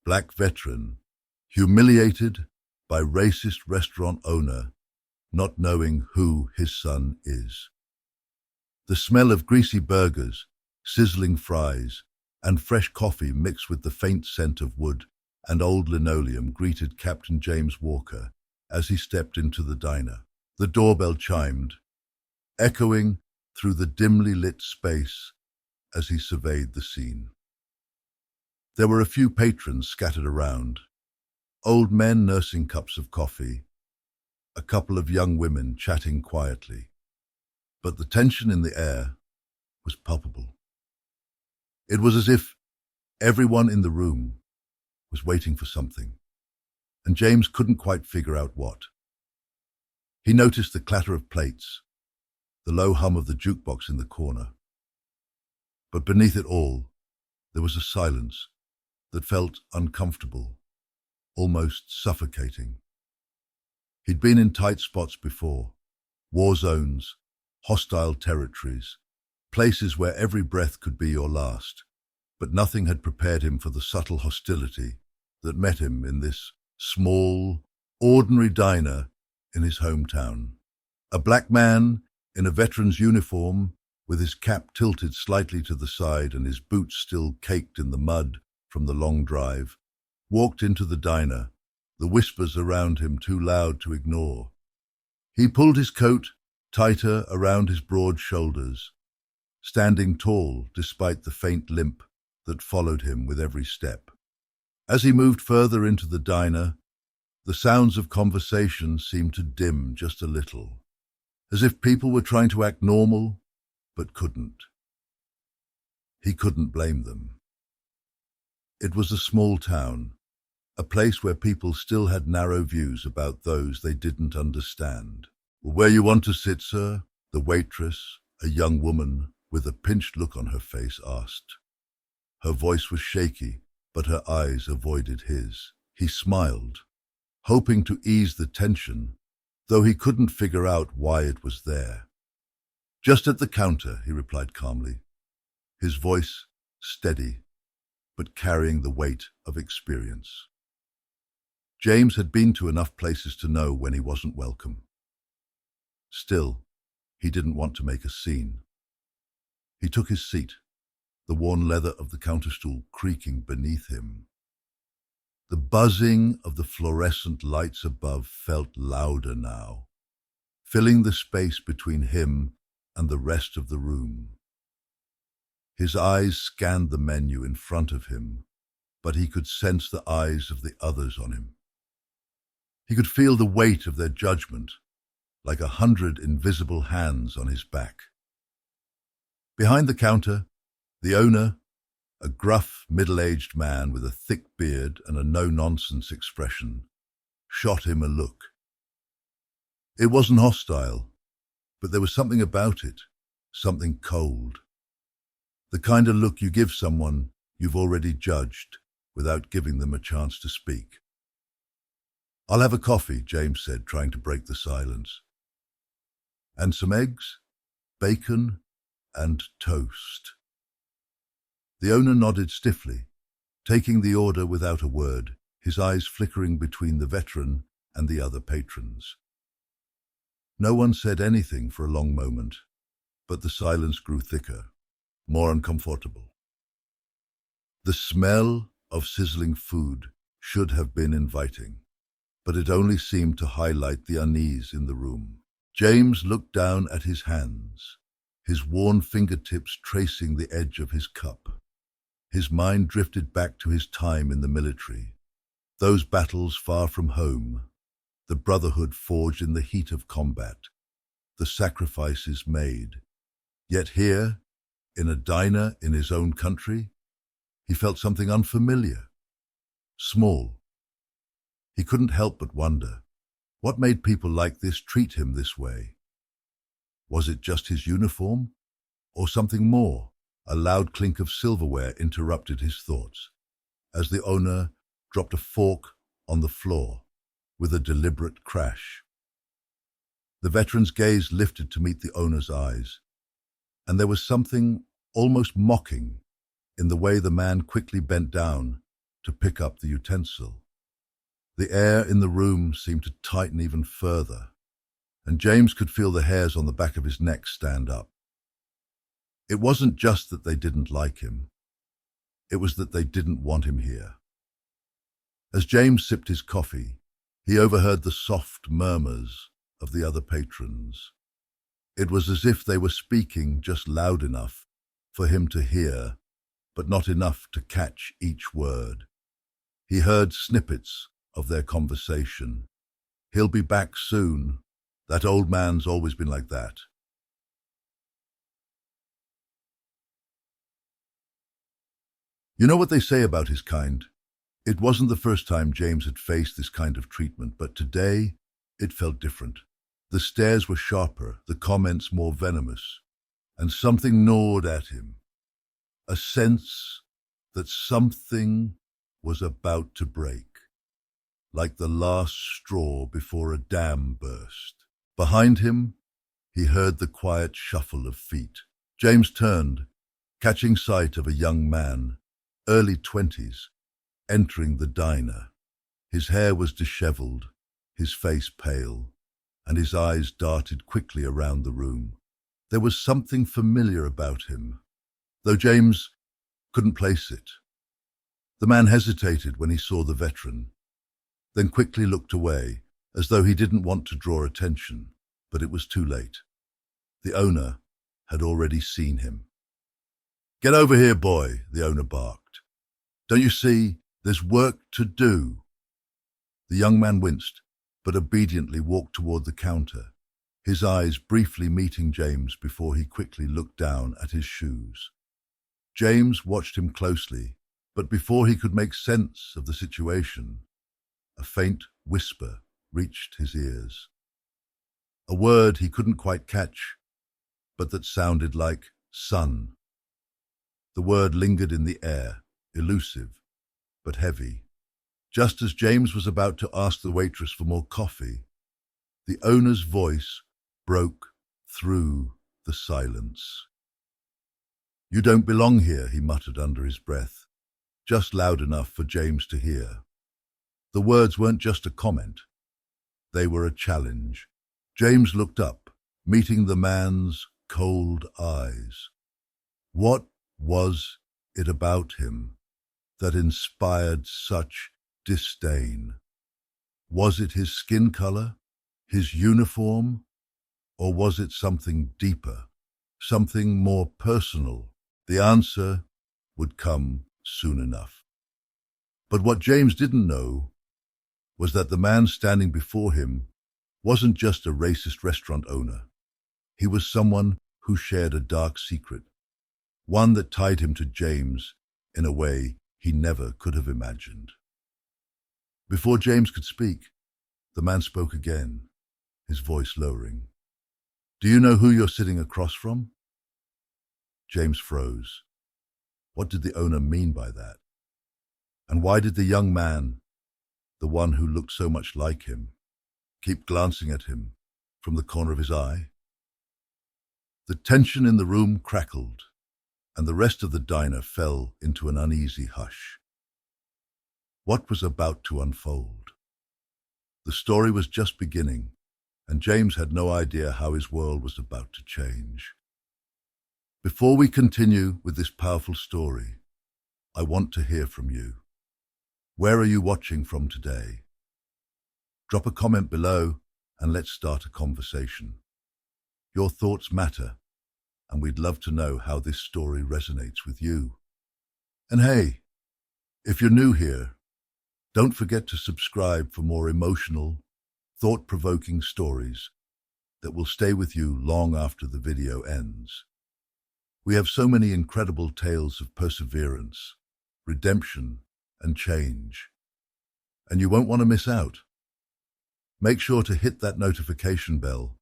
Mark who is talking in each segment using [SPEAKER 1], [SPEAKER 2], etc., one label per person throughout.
[SPEAKER 1] Black veteran, humiliated by racist restaurant owner, not knowing who his son is. The smell of greasy burgers, sizzling fries, and fresh coffee mixed with the faint scent of wood and old linoleum greeted Captain James Walker as he stepped into the diner. The doorbell chimed, echoing through the dimly lit space as he surveyed the scene. There were a few patrons scattered around, old men nursing cups of coffee, a couple of young women chatting quietly. But the tension in the air was palpable. It was as if everyone in the room was waiting for something, and James couldn't quite figure out what. He noticed the clatter of plates, the low hum of the jukebox in the corner. But beneath it all, there was a silence that felt uncomfortable, almost suffocating. He'd been in tight spots before, war zones, hostile territories, places where every breath could be your last, but nothing had prepared him for the subtle hostility that met him in this small, ordinary diner in his hometown. A black man in a veteran's uniform, with his cap tilted slightly to the side and his boots still caked in the mud from the long drive, walked into the diner, the whispers around him too loud to ignore. He pulled his coat tighter around his broad shoulders, standing tall despite the faint limp that followed him with every step. As he moved further into the diner, the sounds of conversation seemed to dim just a little, as if people were trying to act normal, but couldn't. He couldn't blame them. It was a small town, a place where people still had narrow views about those they didn't understand. "Where you want to sit, sir?" the waitress, a young woman with a pinched look on her face, asked. Her voice was shaky, but her eyes avoided his. He smiled, hoping to ease the tension, though he couldn't figure out why it was there. "Just at the counter," he replied calmly, his voice steady, but carrying the weight of experience. James had been to enough places to know when he wasn't welcome. Still, he didn't want to make a scene. He took his seat, the worn leather of the counterstool creaking beneath him. The buzzing of the fluorescent lights above felt louder now, filling the space between him and the rest of the room. His eyes scanned the menu in front of him, but he could sense the eyes of the others on him. He could feel the weight of their judgment, like 100 invisible hands on his back. Behind the counter, the owner, a gruff, middle-aged man with a thick beard and a no-nonsense expression, shot him a look. It wasn't hostile, but there was something about it, something cold. The kind of look you give someone you've already judged without giving them a chance to speak. "I'll have a coffee," James said, trying to break the silence. "And some eggs, bacon, and toast." The owner nodded stiffly, taking the order without a word, his eyes flickering between the veteran and the other patrons. No one said anything for a long moment, but the silence grew thicker, more uncomfortable. The smell of sizzling food should have been inviting, but it only seemed to highlight the unease in the room. James looked down at his hands, his worn fingertips tracing the edge of his cup. His mind drifted back to his time in the military, those battles far from home, the brotherhood forged in the heat of combat, the sacrifices made. Yet here, in a diner in his own country, he felt something unfamiliar, small. He couldn't help but wonder, what made people like this treat him this way? Was it just his uniform, or something more? A loud clink of silverware interrupted his thoughts, as the owner dropped a fork on the floor with a deliberate crash. The veteran's gaze lifted to meet the owner's eyes, and there was something almost mocking in the way the man quickly bent down to pick up the utensil. The air in the room seemed to tighten even further, and James could feel the hairs on the back of his neck stand up. It wasn't just that they didn't like him. It was that they didn't want him here. As James sipped his coffee, he overheard the soft murmurs of the other patrons. It was as if they were speaking just loud enough for him to hear, but not enough to catch each word. He heard snippets of their conversation. "He'll be back soon. That old man's always been like that." You know what they say about his kind? It wasn't the first time James had faced this kind of treatment, but today it felt different. The stares were sharper, the comments more venomous, and something gnawed at him. A sense that something was about to break, like the last straw before a dam burst. Behind him, he heard the quiet shuffle of feet. James turned, catching sight of a young man, early 20s, entering the diner. His hair was disheveled, his face pale, and his eyes darted quickly around the room. There was something familiar about him, though James couldn't place it. The man hesitated when he saw the veteran, then quickly looked away, as though he didn't want to draw attention, but it was too late. The owner had already seen him. "Get over here, boy," the owner barked. "Don't you see, there's work to do?" The young man winced, but obediently walked toward the counter, his eyes briefly meeting James before he quickly looked down at his shoes. James watched him closely, but before he could make sense of the situation, a faint whisper reached his ears. A word he couldn't quite catch, but that sounded like son. The word lingered in the air, elusive, but heavy. Just as James was about to ask the waitress for more coffee, the owner's voice broke through the silence. "You don't belong here," he muttered under his breath, just loud enough for James to hear. The words weren't just a comment. They were a challenge. James looked up, meeting the man's cold eyes. What was it about him that inspired such disdain? Was it his skin color, his uniform, or was it something deeper, something more personal? The answer would come soon enough. But what James didn't know was that the man standing before him wasn't just a racist restaurant owner. He was someone who shared a dark secret, one that tied him to James in a way he never could have imagined. Before James could speak, the man spoke again, his voice lowering. "Do you know who you're sitting across from?" James froze. What did the owner mean by that? And why did the young man, the one who looked so much like him, keep glancing at him from the corner of his eye? The tension in the room crackled, and the rest of the diner fell into an uneasy hush. What was about to unfold? The story was just beginning, and James had no idea how his world was about to change. Before we continue with this powerful story, I want to hear from you. Where are you watching from today? Drop a comment below and let's start a conversation. Your thoughts matter, and we'd love to know how this story resonates with you. And hey, if you're new here, don't forget to subscribe for more emotional, thought-provoking stories that will stay with you long after the video ends. We have so many incredible tales of perseverance, redemption, and change, and you won't want to miss out. Make sure to hit that notification bell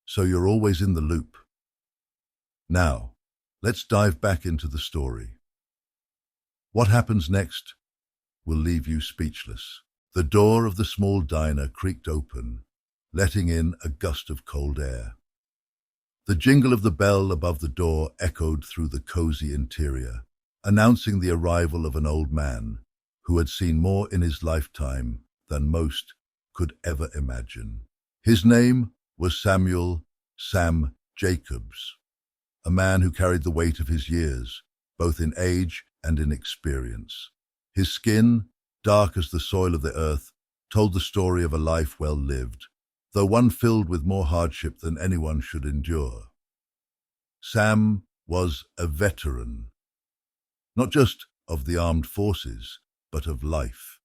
[SPEAKER 1] so you're always in the loop. Now, let's dive back into the story. What happens next will leave you speechless. The door of the small diner creaked open, letting in a gust of cold air. The jingle of the bell above the door echoed through the cozy interior, announcing the arrival of an old man who had seen more in his lifetime than most could ever imagine. His name was Samuel Sam Jacobs, a man who carried the weight of his years, both in age and in experience. His skin, dark as the soil of the earth, told the story of a life well lived, though one filled with more hardship than anyone should endure. Sam was a veteran, not just of the armed forces, but of life.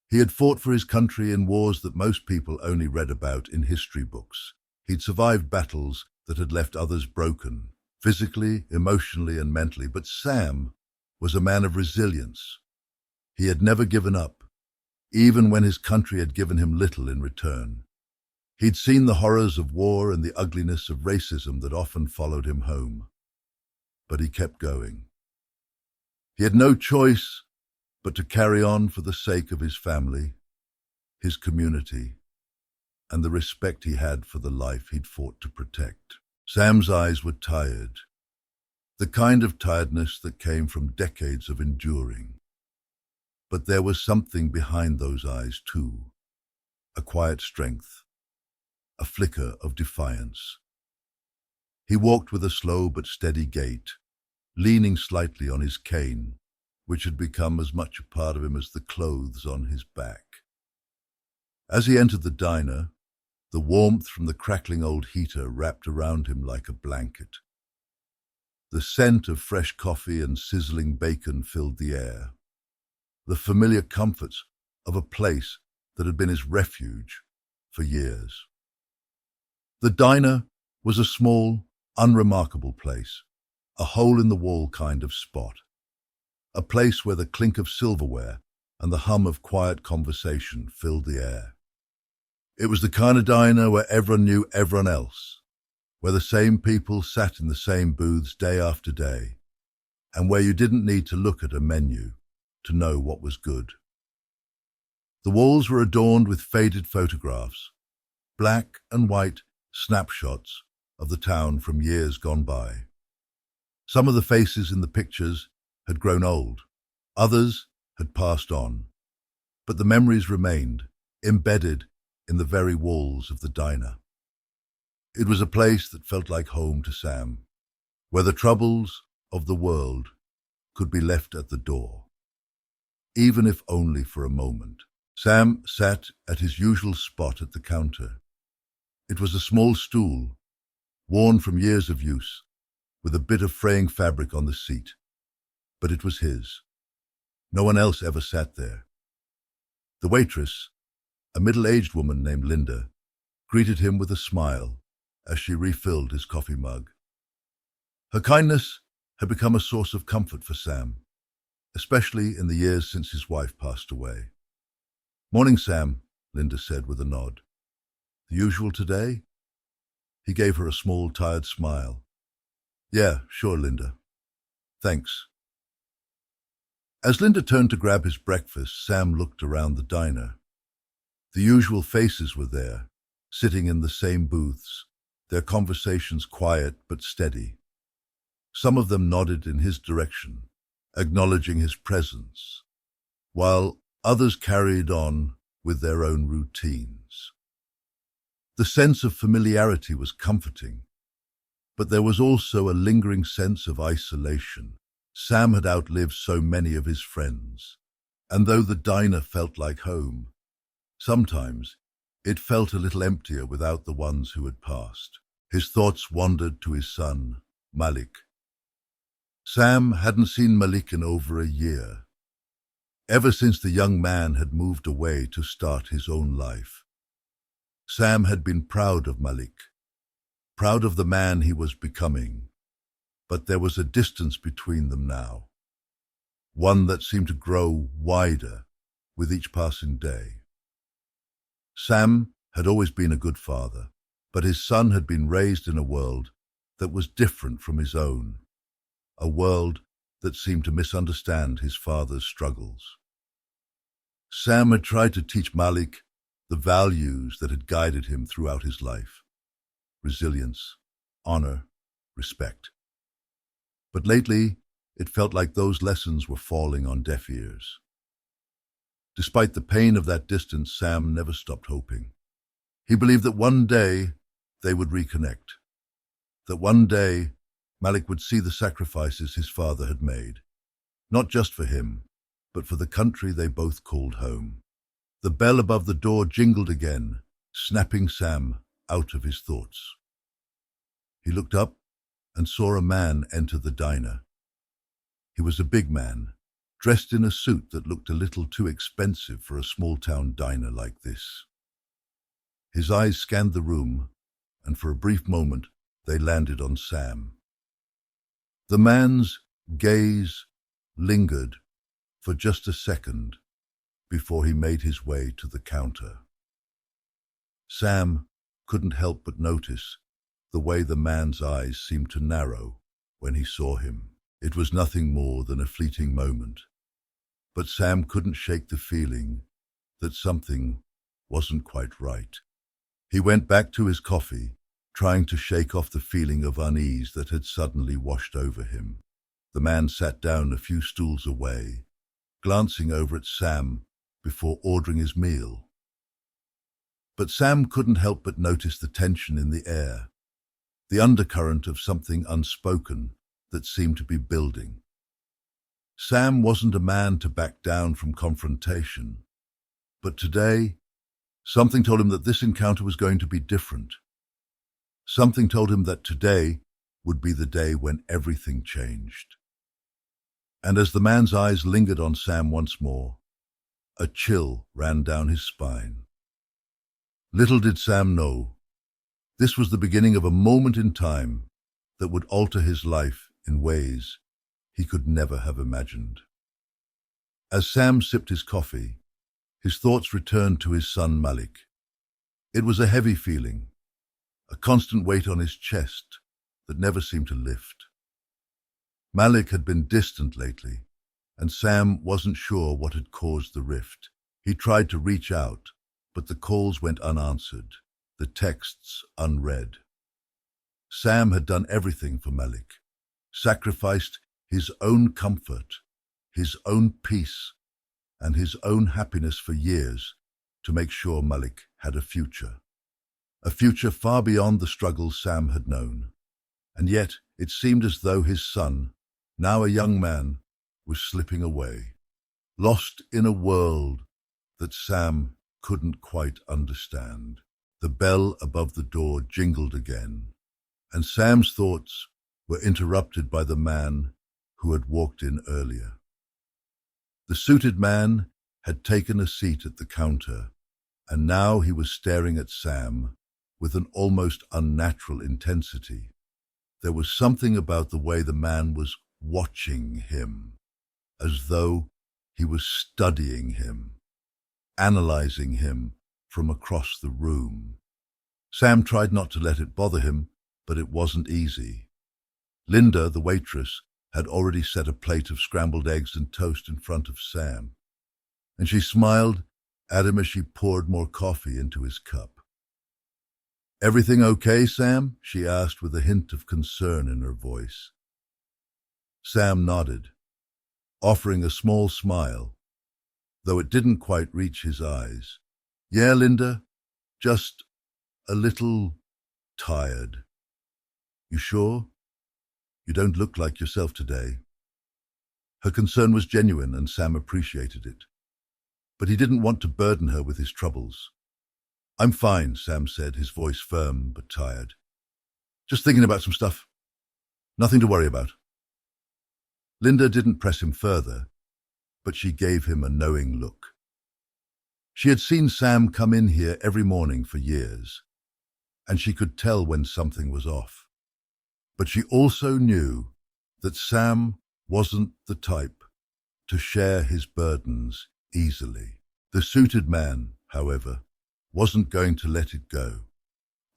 [SPEAKER 1] He had fought for his country in wars that most people only read about in history books. He'd survived battles that had left others broken, physically, emotionally, and mentally. But Sam was a man of resilience. He had never given up, even when his country had given him little in return. He'd seen the horrors of war and the ugliness of racism that often followed him home. But he kept going. He had no choice but to carry on for the sake of his family, his community, and the respect he had for the life he'd fought to protect. Sam's eyes were tired, the kind of tiredness that came from decades of enduring. But there was something behind those eyes too, a quiet strength, a flicker of defiance. He walked with a slow but steady gait, leaning slightly on his cane, which had become as much a part of him as the clothes on his back. As he entered the diner, the warmth from the crackling old heater wrapped around him like a blanket. The scent of fresh coffee and sizzling bacon filled the air, the familiar comforts of a place that had been his refuge for years. The diner was a small, unremarkable place, a hole-in-the-wall kind of spot, a place where the clink of silverware and the hum of quiet conversation filled the air. It was the kind of diner where everyone knew everyone else, where the same people sat in the same booths day after day, and where you didn't need to look at a menu to know what was good. The walls were adorned with faded photographs, black and white snapshots of the town from years gone by. Some of the faces in the pictures had grown old, others had passed on, but the memories remained, embedded in the very walls of the diner. It was a place that felt like home to Sam, where the troubles of the world could be left at the door, even if only for a moment. Sam sat at his usual spot at the counter. It was a small stool, worn from years of use, with a bit of fraying fabric on the seat. But it was his. No one else ever sat there. The waitress, a middle-aged woman named Linda, greeted him with a smile as she refilled his coffee mug. Her kindness had become a source of comfort for Sam, especially in the years since his wife passed away. "Morning, Sam," Linda said with a nod. "The usual today?" He gave her a small, tired smile. "Yeah, sure, Linda. Thanks." As Linda turned to grab his breakfast, Sam looked around the diner. The usual faces were there, sitting in the same booths, their conversations quiet but steady. Some of them nodded in his direction, acknowledging his presence, while others carried on with their own routines. The sense of familiarity was comforting, but there was also a lingering sense of isolation. Sam had outlived so many of his friends, and though the diner felt like home, sometimes it felt a little emptier without the ones who had passed. His thoughts wandered to his son, Malik. Sam hadn't seen Malik in over a year, ever since the young man had moved away to start his own life. Sam had been proud of Malik, proud of the man he was becoming, but there was a distance between them now, one that seemed to grow wider with each passing day. Sam had always been a good father, but his son had been raised in a world that was different from his own, a world that seemed to misunderstand his father's struggles. Sam had tried to teach Malik the values that had guided him throughout his life: resilience, honor, respect. But lately, it felt like those lessons were falling on deaf ears. Despite the pain of that distance, Sam never stopped hoping. He believed that one day they would reconnect, that one day Malik would see the sacrifices his father had made, not just for him, but for the country they both called home. The bell above the door jingled again, snapping Sam out of his thoughts. He looked up and saw a man enter the diner. He was a big man, dressed in a suit that looked a little too expensive for a small-town diner like this. His eyes scanned the room, and for a brief moment they landed on Sam. The man's gaze lingered for just a second before he made his way to the counter. Sam couldn't help but notice the way the man's eyes seemed to narrow when he saw him. It was nothing more than a fleeting moment, but Sam couldn't shake the feeling that something wasn't quite right. He went back to his coffee, trying to shake off the feeling of unease that had suddenly washed over him. The man sat down a few stools away, glancing over at Sam before ordering his meal. But Sam couldn't help but notice the tension in the air, the undercurrent of something unspoken that seemed to be building. Sam wasn't a man to back down from confrontation, but today, something told him that this encounter was going to be different. Something told him that today would be the day when everything changed. And as the man's eyes lingered on Sam once more, a chill ran down his spine. Little did Sam know, this was the beginning of a moment in time that would alter his life in ways he could never have imagined. As Sam sipped his coffee, his thoughts returned to his son Malik. It was a heavy feeling, a constant weight on his chest that never seemed to lift. Malik had been distant lately, and Sam wasn't sure what had caused the rift. He tried to reach out, but the calls went unanswered, the texts unread. Sam had done everything for Malik, sacrificed his own comfort, his own peace, and his own happiness for years to make sure Malik had a future far beyond the struggles Sam had known. And yet it seemed as though his son, now a young man, was slipping away, lost in a world that Sam couldn't quite understand. The bell above the door jingled again, and Sam's thoughts were interrupted by the man who had walked in earlier. The suited man had taken a seat at the counter, and now he was staring at Sam with an almost unnatural intensity. There was something about the way the man was watching him, as though he was studying him, analyzing him from across the room. Sam tried not to let it bother him, but it wasn't easy. Linda, the waitress, had already set a plate of scrambled eggs and toast in front of Sam, and she smiled at him as she poured more coffee into his cup. "Everything okay, Sam?" she asked with a hint of concern in her voice. Sam nodded, offering a small smile, though it didn't quite reach his eyes. "Yeah, Linda, just a little tired." "You sure? You don't look like yourself today." Her concern was genuine, and Sam appreciated it. But he didn't want to burden her with his troubles. "I'm fine," Sam said, his voice firm but tired. "Just thinking about some stuff. Nothing to worry about." Linda didn't press him further, but she gave him a knowing look. She had seen Sam come in here every morning for years, and she could tell when something was off. But she also knew that Sam wasn't the type to share his burdens easily. The suited man, however, wasn't going to let it go.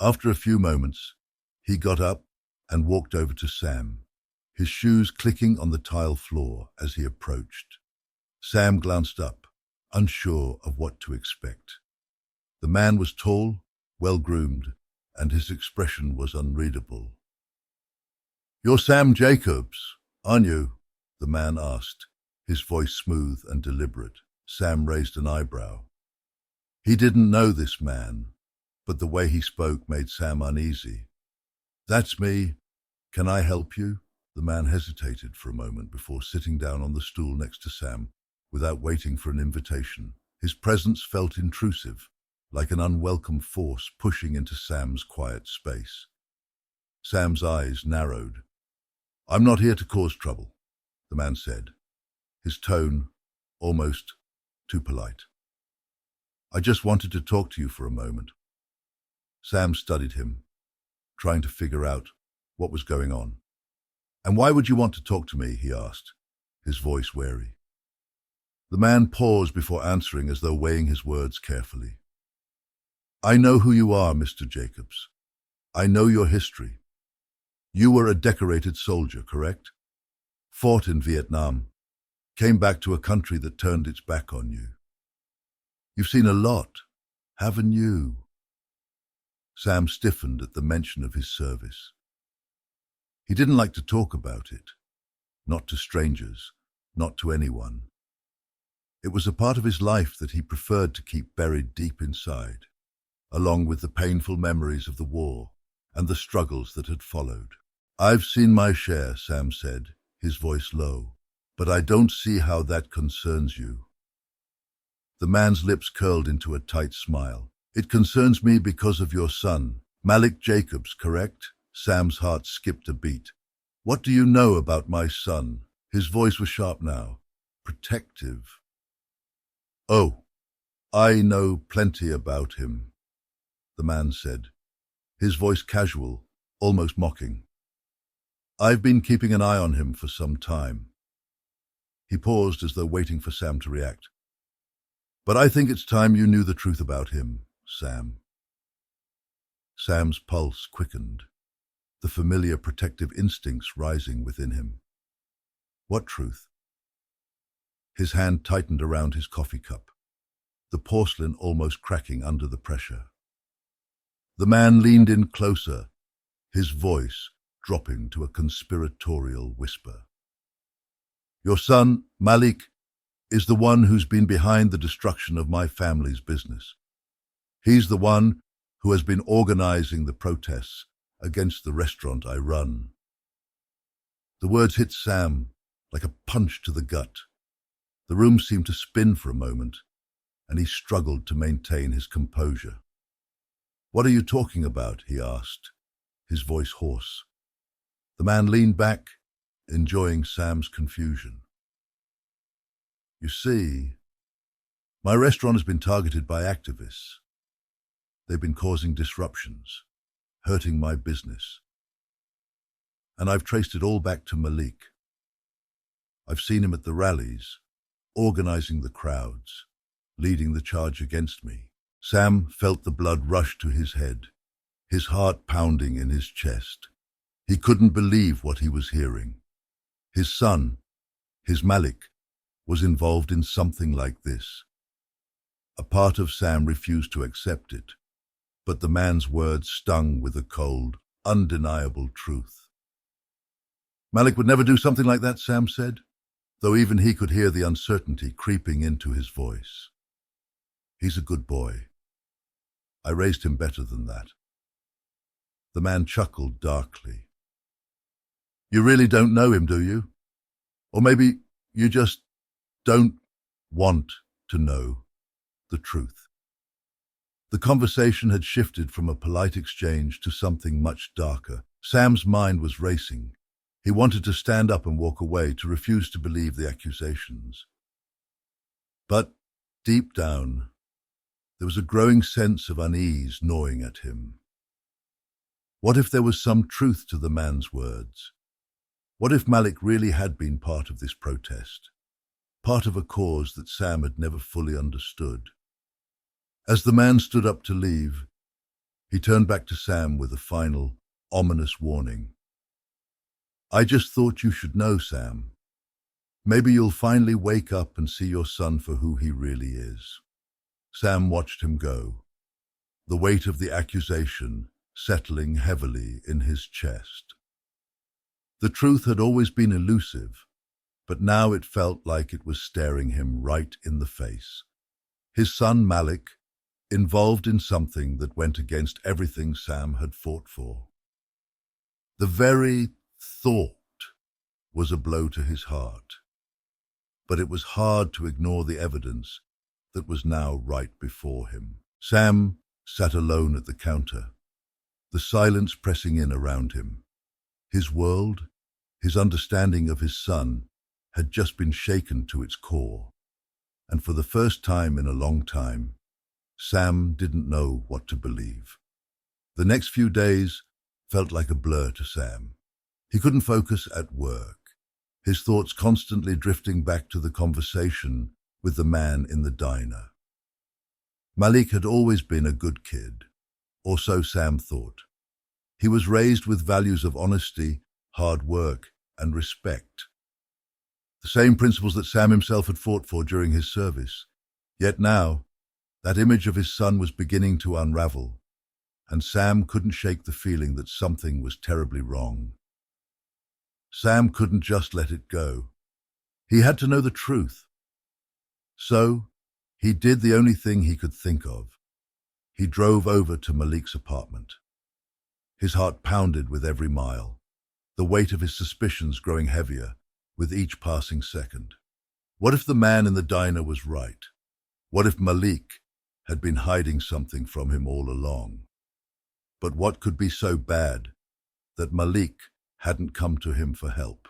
[SPEAKER 1] After a few moments, he got up and walked over to Sam, his shoes clicking on the tile floor as he approached. Sam glanced up, unsure of what to expect. The man was tall, well-groomed, and his expression was unreadable. "You're Sam Jacobs, aren't you?" the man asked, his voice smooth and deliberate. Sam raised an eyebrow. He didn't know this man, but the way he spoke made Sam uneasy. That's me. Can I help you? The man hesitated for a moment before sitting down on the stool next to Sam without waiting for an invitation. His presence felt intrusive, like an unwelcome force pushing into Sam's quiet space. Sam's eyes narrowed. I'm not here to cause trouble, the man said, his tone almost too polite. I just wanted to talk to you for a moment. Sam studied him, trying to figure out what was going on. And why would you want to talk to me? He asked, his voice wary. The man paused before answering as though weighing his words carefully. I know who you are, Mr. Jacobs. I know your history. You were a decorated soldier, correct? Fought in Vietnam. Came back to a country that turned its back on you. You've seen a lot, haven't you? Sam stiffened at the mention of his service. He didn't like to talk about it. Not to strangers, not to anyone. It was a part of his life that he preferred to keep buried deep inside, along with the painful memories of the war and the struggles that had followed. I've seen my share, Sam said, his voice low, but I don't see how that concerns you. The man's lips curled into a tight smile. It concerns me because of your son, Malik Jacobs, correct? Sam's heart skipped a beat. What do you know about my son? His voice was sharp now, protective. Oh, I know plenty about him, the man said, his voice casual, almost mocking. I've been keeping an eye on him for some time. He paused as though waiting for Sam to react. But I think it's time you knew the truth about him, Sam. Sam's pulse quickened, the familiar protective instincts rising within him. What truth? His hand tightened around his coffee cup, the porcelain almost cracking under the pressure. The man leaned in closer, his voice dropping to a conspiratorial whisper. Your son, Malik, is the one who's been behind the destruction of my family's business. He's the one who has been organizing the protests against the restaurant I run. The words hit Sam like a punch to the gut. The room seemed to spin for a moment, and he struggled to maintain his composure. What are you talking about? He asked, his voice hoarse. The man leaned back, enjoying Sam's confusion. You see, my restaurant has been targeted by activists. They've been causing disruptions, hurting my business. And I've traced it all back to Malik. I've seen him at the rallies, organizing the crowds, leading the charge against me. Sam felt the blood rush to his head, his heart pounding in his chest. He couldn't believe what he was hearing. His son, his Malik, was involved in something like this. A part of Sam refused to accept it, but the man's words stung with a cold, undeniable truth. Malik would never do something like that, Sam said, though even he could hear the uncertainty creeping into his voice. He's a good boy. I raised him better than that. The man chuckled darkly. You really don't know him, do you? Or maybe you just don't want to know the truth. The conversation had shifted from a polite exchange to something much darker. Sam's mind was racing. He wanted to stand up and walk away, to refuse to believe the accusations. But deep down, there was a growing sense of unease gnawing at him. What if there was some truth to the man's words? What if Malik really had been part of this protest, part of a cause that Sam had never fully understood? As the man stood up to leave, he turned back to Sam with a final, ominous warning. I just thought you should know, Sam. Maybe you'll finally wake up and see your son for who he really is. Sam watched him go, the weight of the accusation settling heavily in his chest. The truth had always been elusive, but now it felt like it was staring him right in the face. His son Malik, involved in something that went against everything Sam had fought for. The very thought was a blow to his heart, but it was hard to ignore the evidence that was now right before him. Sam sat alone at the counter, the silence pressing in around him. His world, his understanding of his son, had just been shaken to its core, and for the first time in a long time, Sam didn't know what to believe. The next few days felt like a blur to Sam. He couldn't focus at work, his thoughts constantly drifting back to the conversation with the man in the diner. Malik had always been a good kid, or so Sam thought. He was raised with values of honesty, hard work, and respect. The same principles that Sam himself had fought for during his service. Yet now, that image of his son was beginning to unravel, and Sam couldn't shake the feeling that something was terribly wrong. Sam couldn't just let it go. He had to know the truth. So, he did the only thing he could think of. He drove over to Malik's apartment. His heart pounded with every mile, the weight of his suspicions growing heavier with each passing second. What if the man in the diner was right? What if Malik had been hiding something from him all along? But what could be so bad that Malik hadn't come to him for help?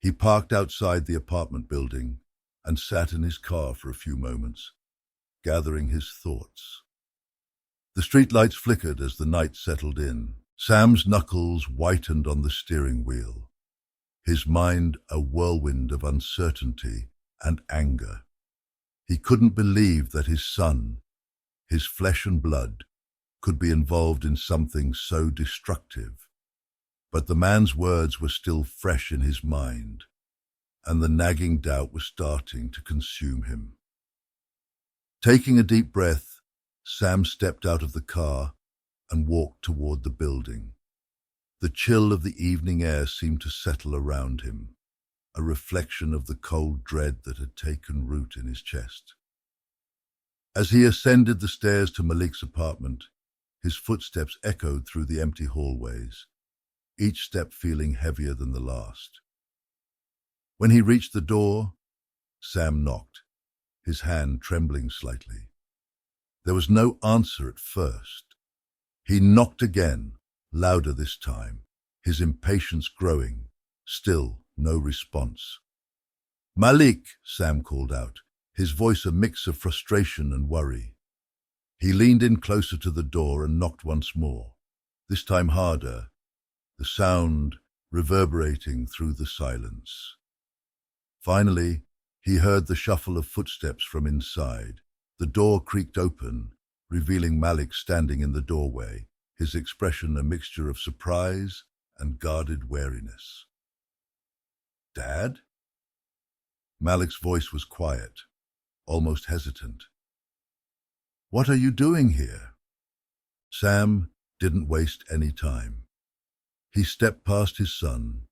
[SPEAKER 1] He parked outside the apartment building and sat in his car for a few moments, gathering his thoughts. The streetlights flickered as the night settled in. Sam's knuckles whitened on the steering wheel, his mind a whirlwind of uncertainty and anger. He couldn't believe that his son, his flesh and blood, could be involved in something so destructive. But the man's words were still fresh in his mind, and the nagging doubt was starting to consume him. Taking a deep breath, Sam stepped out of the car and walked toward the building. The chill of the evening air seemed to settle around him, a reflection of the cold dread that had taken root in his chest. As he ascended the stairs to Malik's apartment, his footsteps echoed through the empty hallways, each step feeling heavier than the last. When he reached the door, Sam knocked, his hand trembling slightly. There was no answer at first. He knocked again, louder this time, his impatience growing. Still no response. "Malik," Sam called out, his voice a mix of frustration and worry. He leaned in closer to the door and knocked once more, this time harder, the sound reverberating through the silence. Finally, he heard the shuffle of footsteps from inside. The door creaked open, revealing Malik standing in the doorway, his expression a mixture of surprise and guarded wariness. "Dad?" Malik's voice was quiet, almost hesitant. "What are you doing here?" Sam didn't waste any time. He stepped past his son,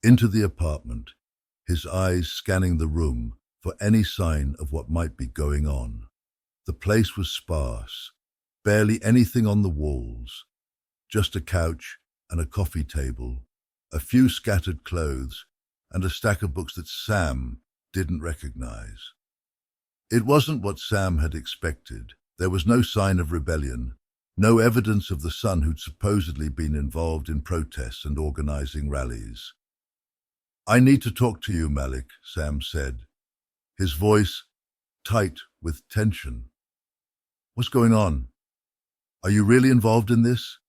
[SPEAKER 1] into the apartment, his eyes scanning the room for any sign of what might be going on. The place was sparse, barely anything on the walls, just a couch and a coffee table, a few scattered clothes, and a stack of books that Sam didn't recognize. It wasn't what Sam had expected. There was no sign of rebellion, no evidence of the son who'd supposedly been involved in protests and organizing rallies. "I need to talk to you, Malik," Sam said, his voice tight with tension. "What's going on? Are you really involved in this?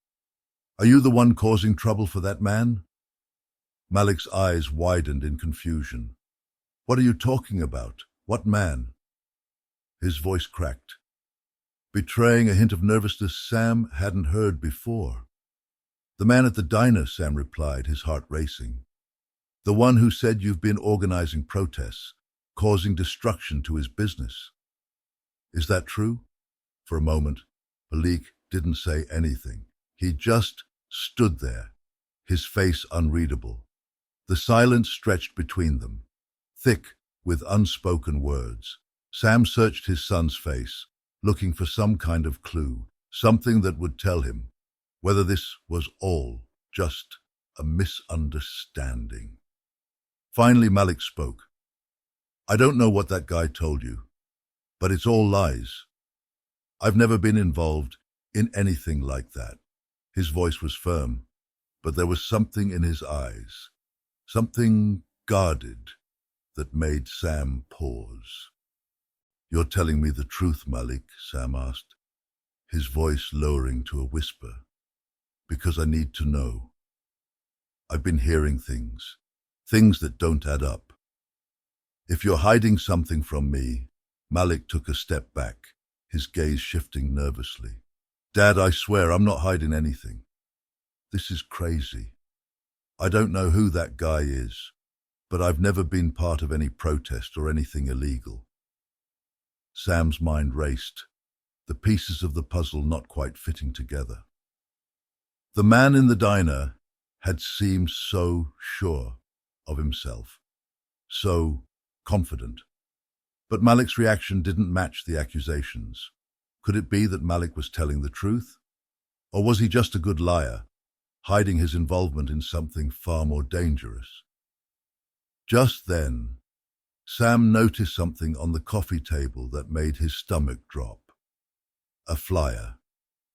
[SPEAKER 1] Are you the one causing trouble for that man?" Malik's eyes widened in confusion. "What are you talking about? What man?" His voice cracked, betraying a hint of nervousness Sam hadn't heard before. "The man at the diner," Sam replied, his heart racing. "The one who said you've been organizing protests, causing destruction to his business. Is that true?" For a moment, Malik didn't say anything. He just stood there, his face unreadable. The silence stretched between them, thick with unspoken words. Sam searched his son's face, looking for some kind of clue, something that would tell him whether this was all just a misunderstanding. Finally, Malik spoke. I don't know what that guy told you, but it's all lies. I've never been involved in anything like that. His voice was firm, but there was something in his eyes, something guarded, that made Sam pause. You're telling me the truth, Malik? Sam asked, his voice lowering to a whisper. Because I need to know. I've been hearing things that don't add up. If you're hiding something from me, Malik took a step back, his gaze shifting nervously. Dad, I swear I'm not hiding anything. This is crazy. I don't know who that guy is, but I've never been part of any protest or anything illegal. Sam's mind raced, the pieces of the puzzle not quite fitting together. The man in the diner had seemed so sure of himself, so confident. But Malik's reaction didn't match the accusations. Could it be that Malik was telling the truth? Or was he just a good liar, hiding his involvement in something far more dangerous? Just then, Sam noticed something on the coffee table that made his stomach drop. A flyer,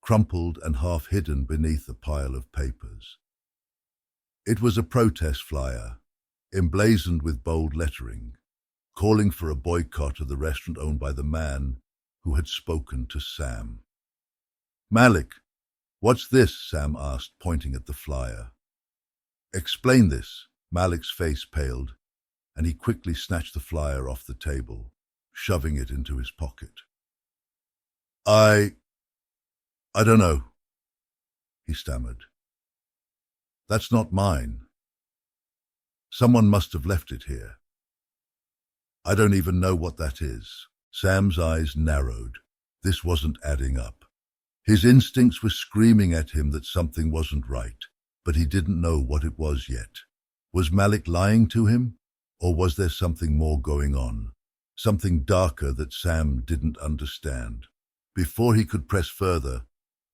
[SPEAKER 1] crumpled and half hidden beneath a pile of papers. It was a protest flyer, emblazoned with bold lettering, calling for a boycott of the restaurant owned by the man who had spoken to Sam. Malik, what's this? Sam asked, pointing at the flyer. Explain this. Malik's face paled, and he quickly snatched the flyer off the table, shoving it into his pocket. I don't know, he stammered. That's not mine. Someone must have left it here. I don't even know what that is. Sam's eyes narrowed. This wasn't adding up. His instincts were screaming at him that something wasn't right, but he didn't know what it was yet. Was Malik lying to him, or was there something more going on? Something darker that Sam didn't understand. Before he could press further,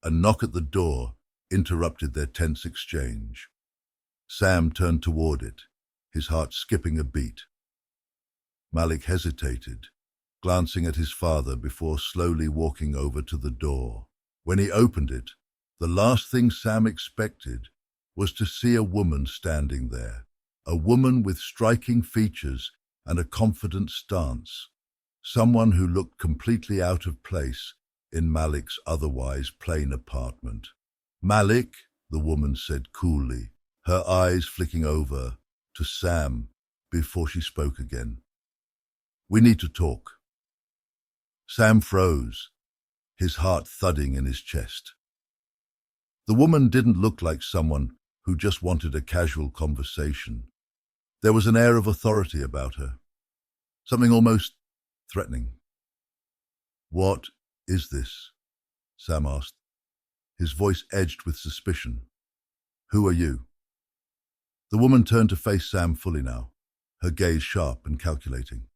[SPEAKER 1] a knock at the door interrupted their tense exchange. Sam turned toward it, his heart skipping a beat. Malik hesitated, glancing at his father before slowly walking over to the door. When he opened it, the last thing Sam expected was to see a woman standing there, a woman with striking features and a confident stance, someone who looked completely out of place in Malik's otherwise plain apartment. Malik, the woman said coolly, her eyes flicking over to Sam before she spoke again. We need to talk. Sam froze, his heart thudding in his chest. The woman didn't look like someone who just wanted a casual conversation. There was an air of authority about her, something almost threatening. What is this? Sam asked, his voice edged with suspicion. Who are you? The woman turned to face Sam fully now, her gaze sharp and calculating.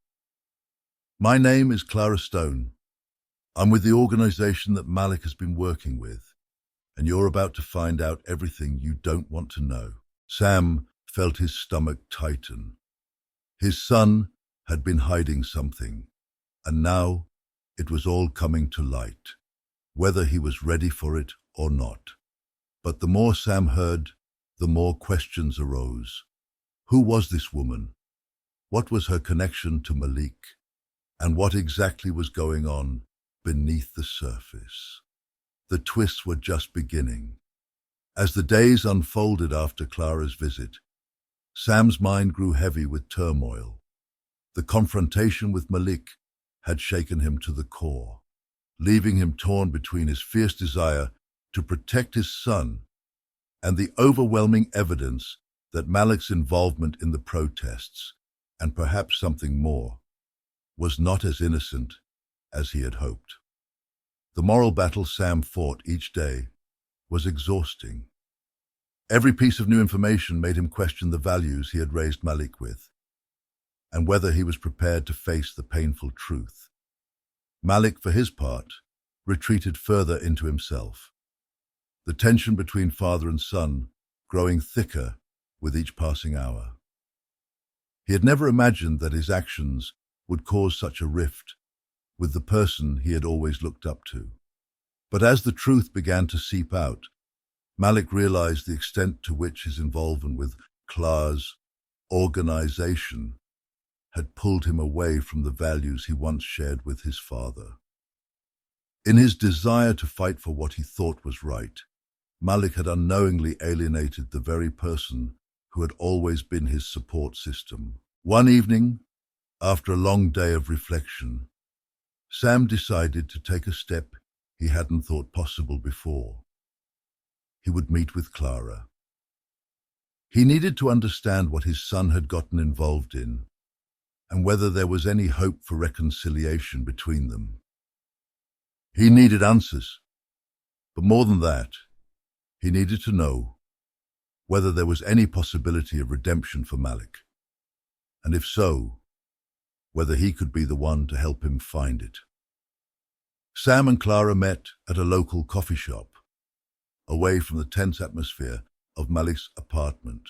[SPEAKER 1] My name is Clara Stone. I'm with the organization that Malik has been working with, and you're about to find out everything you don't want to know. Sam felt his stomach tighten. His son had been hiding something, and now it was all coming to light, whether he was ready for it or not. But the more Sam heard, the more questions arose. Who was this woman? What was her connection to Malik? And what exactly was going on beneath the surface? The twists were just beginning. As the days unfolded after Clara's visit, Sam's mind grew heavy with turmoil. The confrontation with Malik had shaken him to the core, leaving him torn between his fierce desire to protect his son and the overwhelming evidence that Malik's involvement in the protests, and perhaps something more, was not as innocent as he had hoped. The moral battle Sam fought each day was exhausting. Every piece of new information made him question the values he had raised Malik with. and whether he was prepared to face the painful truth. Malik, for his part, retreated further into himself, the tension between father and son growing thicker with each passing hour. He had never imagined that his actions would cause such a rift with the person he had always looked up to. But as the truth began to seep out, Malik realized the extent to which his involvement with Clara's organization had pulled him away from the values he once shared with his father. In his desire to fight for what he thought was right, Malik had unknowingly alienated the very person who had always been his support system. One evening, after a long day of reflection, Sam decided to take a step he hadn't thought possible before. He would meet with Clara. He needed to understand what his son had gotten involved in and whether there was any hope for reconciliation between them. He needed answers, but more than that, he needed to know whether there was any possibility of redemption for Malik, and if so, whether he could be the one to help him find it. Sam and Clara met at a local coffee shop, away from the tense atmosphere of Malik's apartment.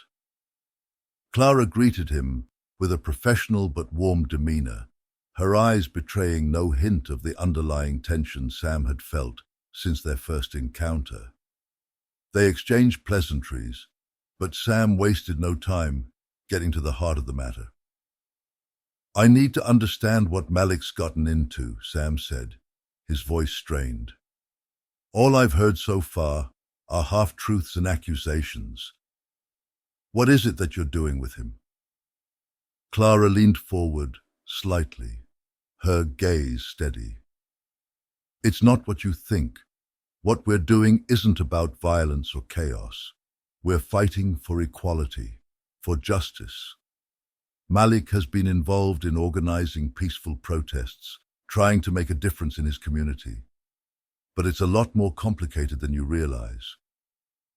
[SPEAKER 1] Clara greeted him with a professional but warm demeanor, her eyes betraying no hint of the underlying tension Sam had felt since their first encounter. They exchanged pleasantries, but Sam wasted no time getting to the heart of the matter. "I need to understand what Malik's gotten into," Sam said, his voice strained. "All I've heard so far are half-truths and accusations. What is it that you're doing with him?" Clara leaned forward slightly, her gaze steady. "It's not what you think. What we're doing isn't about violence or chaos. We're fighting for equality, for justice. Malik has been involved in organizing peaceful protests, trying to make a difference in his community. But it's a lot more complicated than you realize.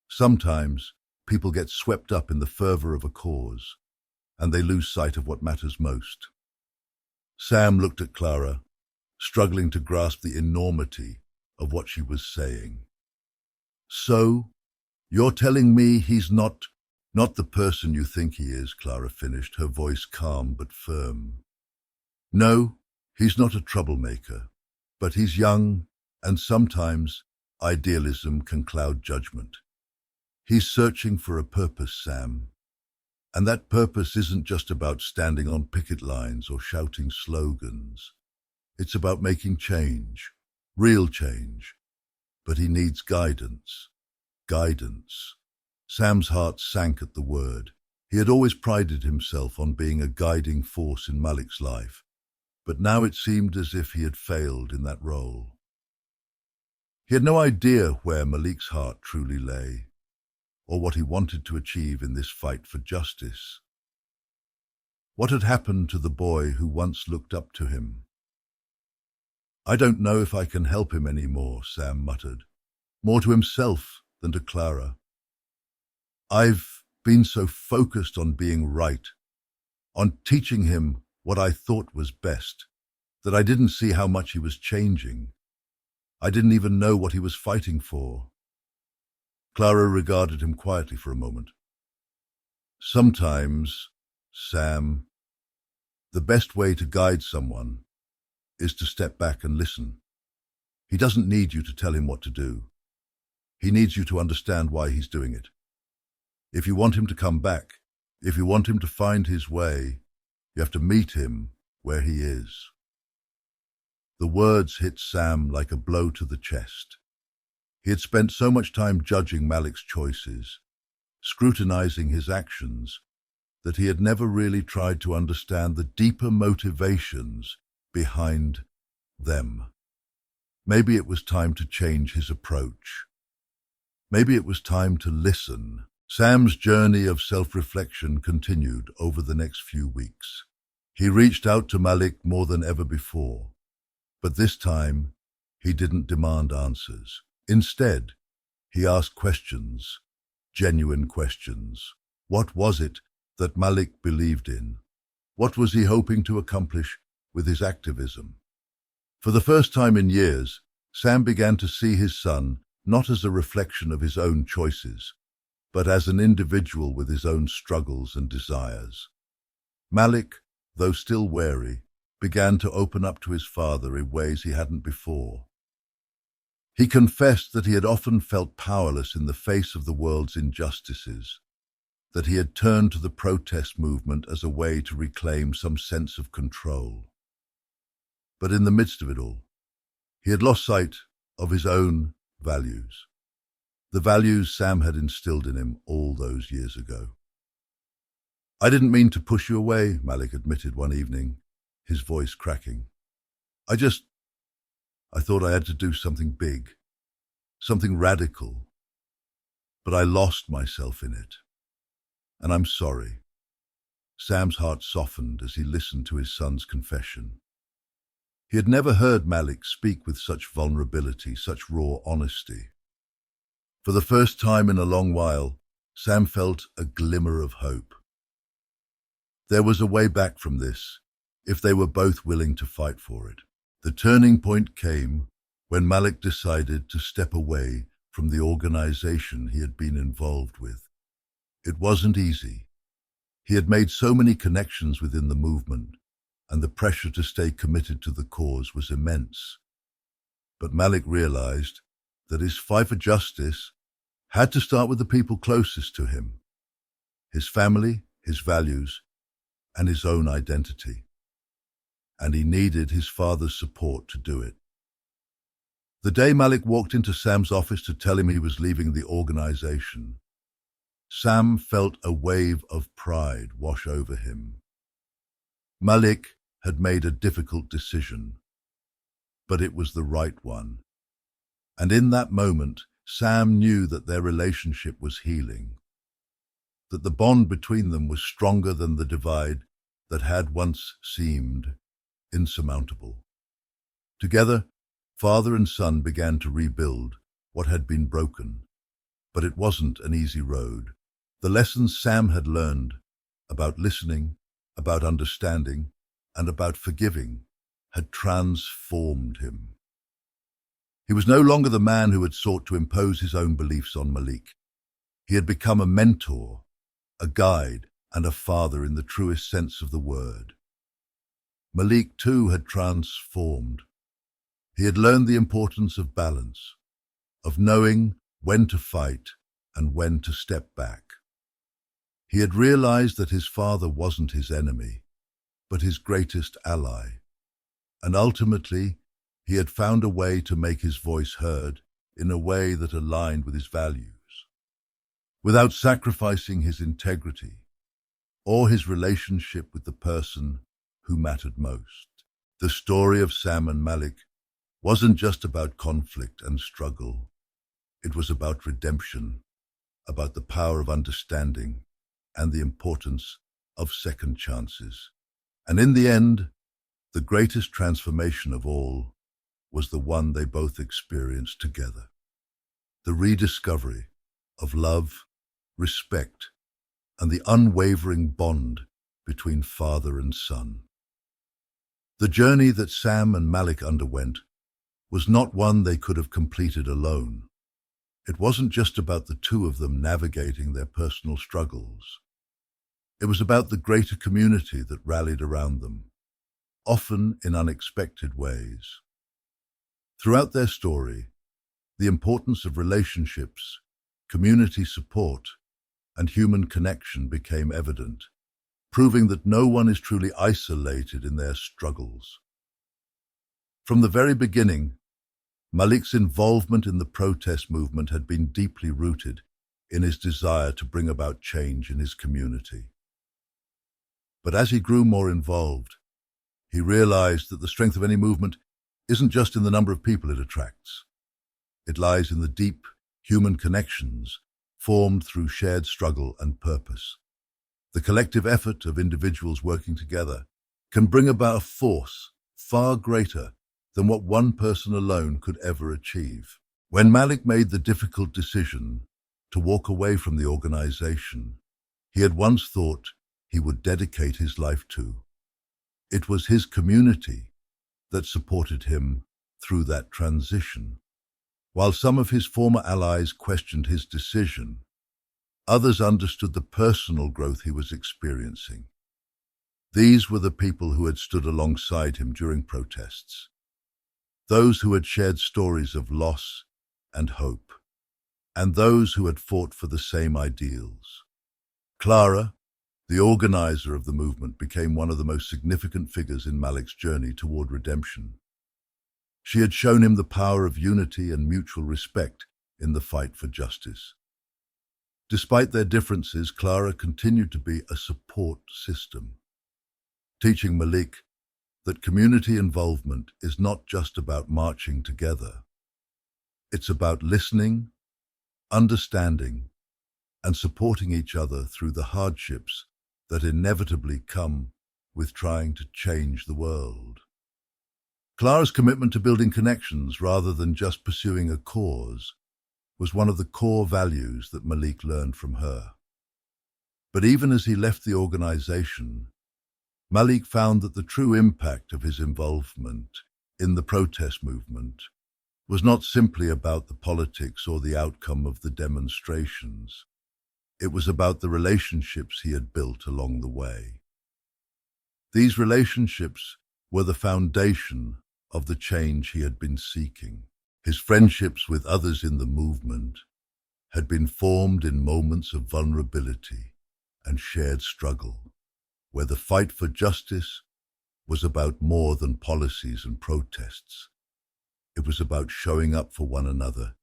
[SPEAKER 1] Sometimes people get swept up in the fervor of a cause, and they lose sight of what matters most." Sam looked at Clara, struggling to grasp the enormity of what she was saying. "So, you're telling me he's not the person you think he is," Clara finished, her voice calm but firm. "No, he's not a troublemaker, but he's young, and sometimes idealism can cloud judgment. He's searching for a purpose, Sam. And that purpose isn't just about standing on picket lines or shouting slogans. It's about making change, real change. But he needs guidance. Guidance." Sam's heart sank at the word. He had always prided himself on being a guiding force in Malik's life, but now it seemed as if he had failed in that role. He had no idea where Malik's heart truly lay, or what he wanted to achieve in this fight for justice. What had happened to the boy who once looked up to him? "I don't know if I can help him anymore," Sam muttered, more to himself than to Clara. "I've been so focused on being right, on teaching him what I thought was best, that I didn't see how much he was changing. I didn't even know what he was fighting for." Clara regarded him quietly for a moment. "Sometimes, Sam, the best way to guide someone is to step back and listen. He doesn't need you to tell him what to do. He needs you to understand why he's doing it. If you want him to come back, if you want him to find his way, you have to meet him where he is." The words hit Sam like a blow to the chest. He had spent so much time judging Malik's choices, scrutinizing his actions, that he had never really tried to understand the deeper motivations behind them. Maybe it was time to change his approach. Maybe it was time to listen. Sam's journey of self-reflection continued over the next few weeks. He reached out to Malik more than ever before, but this time he didn't demand answers. Instead, he asked questions, genuine questions. What was it that Malik believed in? What was he hoping to accomplish with his activism? For the first time in years, Sam began to see his son not as a reflection of his own choices, but as an individual with his own struggles and desires. Malik, though still wary, began to open up to his father in ways he hadn't before. He confessed that he had often felt powerless in the face of the world's injustices, that he had turned to the protest movement as a way to reclaim some sense of control. But in the midst of it all, he had lost sight of his own values, the values Sam had instilled in him all those years ago. "I didn't mean to push you away," Malik admitted one evening, his voice cracking. I thought I had to do something big, something radical, but I lost myself in it. And I'm sorry." Sam's heart softened as he listened to his son's confession. He had never heard Malik speak with such vulnerability, such raw honesty. For the first time in a long while, Sam felt a glimmer of hope. There was a way back from this, if they were both willing to fight for it. The turning point came when Malik decided to step away from the organization he had been involved with. It wasn't easy. He had made so many connections within the movement, and the pressure to stay committed to the cause was immense. But Malik realized that his fight for justice had to start with the people closest to him, his family, his values, and his own identity. And he needed his father's support to do it. The day Malik walked into Sam's office to tell him he was leaving the organization, Sam felt a wave of pride wash over him. Malik had made a difficult decision, but it was the right one. And in that moment, Sam knew that their relationship was healing, that the bond between them was stronger than the divide that had once seemed insurmountable. Together, father and son began to rebuild what had been broken, but it wasn't an easy road. The lessons Sam had learned about listening, about understanding, and about forgiving had transformed him. He was no longer the man who had sought to impose his own beliefs on Malik. He had become a mentor, a guide, and a father in the truest sense of the word. Malik, too, had transformed. He had learned the importance of balance, of knowing when to fight and when to step back. He had realized that his father wasn't his enemy, but his greatest ally. And ultimately, he had found a way to make his voice heard in a way that aligned with his values, without sacrificing his integrity or his relationship with the person who mattered most. The story of Sam and Malik wasn't just about conflict and struggle. It was about redemption, about the power of understanding, and the importance of second chances. And in the end, the greatest transformation of all was the one they both experienced together. The rediscovery of love, respect, and the unwavering bond between father and son. The journey that Sam and Malik underwent was not one they could have completed alone. It wasn't just about the two of them navigating their personal struggles. It was about the greater community that rallied around them, often in unexpected ways. Throughout their story, the importance of relationships, community support, and human connection became evident, proving that no one is truly isolated in their struggles. From the very beginning, Malik's involvement in the protest movement had been deeply rooted in his desire to bring about change in his community. But as he grew more involved, he realized that the strength of any movement isn't just in the number of people it attracts. It lies in the deep human connections formed through shared struggle and purpose. The collective effort of individuals working together can bring about a force far greater than what one person alone could ever achieve. When Malik made the difficult decision to walk away from the organization he had once thought he would dedicate his life to. It was his community that supported him through that transition. While some of his former allies questioned his decision, others understood the personal growth he was experiencing. These were the people who had stood alongside him during protests, those who had shared stories of loss and hope, and those who had fought for the same ideals. Clara, the organizer of the movement, became one of the most significant figures in Malik's journey toward redemption. She had shown him the power of unity and mutual respect in the fight for justice. Despite their differences, Clara continued to be a support system, teaching Malik that community involvement is not just about marching together. It's about listening, understanding, and supporting each other through the hardships that inevitably come with trying to change the world. Clara's commitment to building connections rather than just pursuing a cause was one of the core values that Malik learned from her. But even as he left the organization, Malik found that the true impact of his involvement in the protest movement was not simply about the politics or the outcome of the demonstrations. It was about the relationships he had built along the way. These relationships were the foundation of the change he had been seeking. His friendships with others in the movement had been formed in moments of vulnerability and shared struggle, where the fight for justice was about more than policies and protests. It was about showing up for one another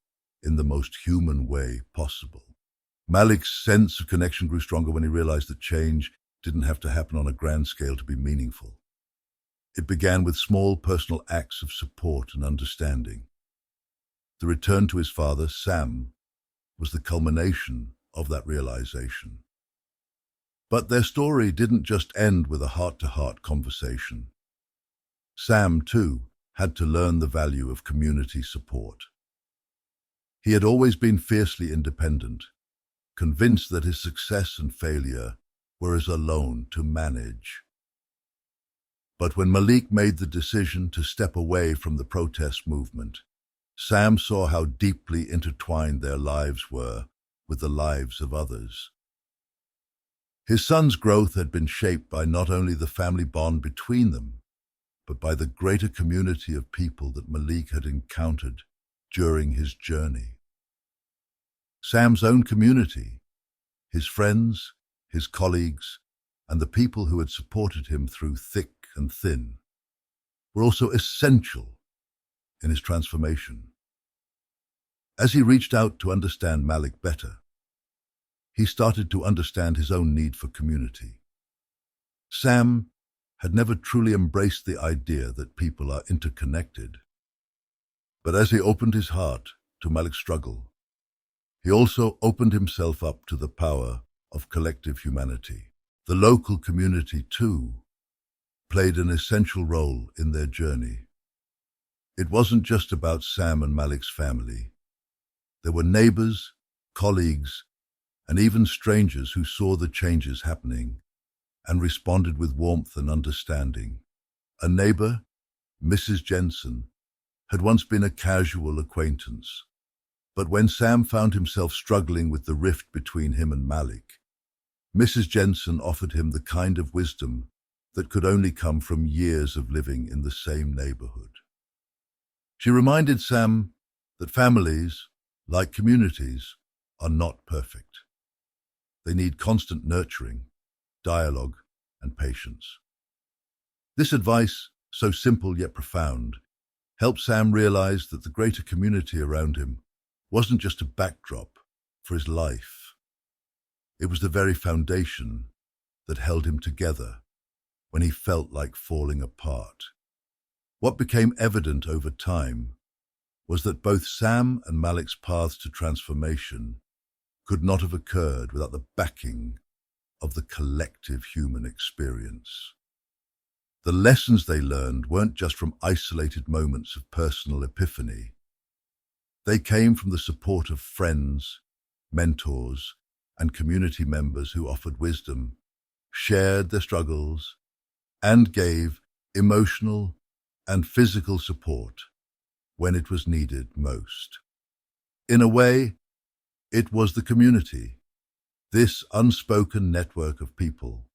[SPEAKER 1] in the most human way possible. Malik's sense of connection grew stronger when he realized that change didn't have to happen on a grand scale to be meaningful. It began with small personal acts of support and understanding. The return to his father, Sam, was the culmination of that realization. But their story didn't just end with a heart-to-heart conversation. Sam, too, had to learn the value of community support. He had always been fiercely independent, convinced that his success and failure were his alone to manage. But when Malik made the decision to step away from the protest movement, Sam saw how deeply intertwined their lives were with the lives of others. His son's growth had been shaped by not only the family bond between them, but by the greater community of people that Malik had encountered during his journey. Sam's own community, his friends, his colleagues, and the people who had supported him through thick and thin, were also essential in his transformation. As he reached out to understand Malik better, he started to understand his own need for community. Sam had never truly embraced the idea that people are interconnected. But as he opened his heart to Malik's struggle, he also opened himself up to the power of collective humanity. The local community, too, played an essential role in their journey. It wasn't just about Sam and Malik's family. There were neighbors, colleagues, and even strangers who saw the changes happening and responded with warmth and understanding. A neighbor, Mrs. Jensen, had once been a casual acquaintance, but when Sam found himself struggling with the rift between him and Malik, Mrs. Jensen offered him the kind of wisdom that could only come from years of living in the same neighborhood. She reminded Sam that families, like communities, are not perfect. They need constant nurturing, dialogue, and patience. This advice, so simple yet profound, helped Sam realize that the greater community around him wasn't just a backdrop for his life. It was the very foundation that held him together when he felt like falling apart. What became evident over time was that both Sam and Malik's paths to transformation could not have occurred without the backing of the collective human experience. The lessons they learned weren't just from isolated moments of personal epiphany. They came from the support of friends, mentors, and community members who offered wisdom shared their struggles, and gave emotional and physical support when it was needed most. In a way, it was the community, this unspoken network of people,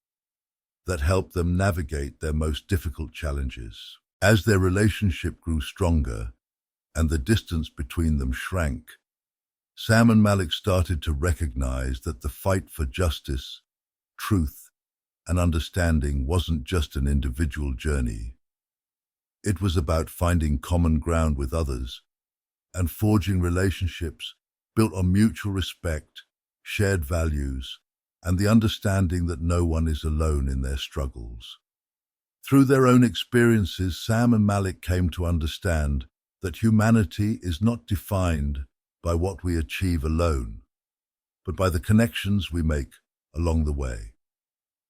[SPEAKER 1] that helped them navigate their most difficult challenges. As their relationship grew stronger and the distance between them shrank, Sam and Malik started to recognize that the fight for justice, truth, and understanding wasn't just an individual journey. It was about finding common ground with others and forging relationships built on mutual respect, shared values, and the understanding that no one is alone in their struggles. Through their own experiences, Sam and Malik came to understand that humanity is not defined by what we achieve alone, but by the connections we make along the way.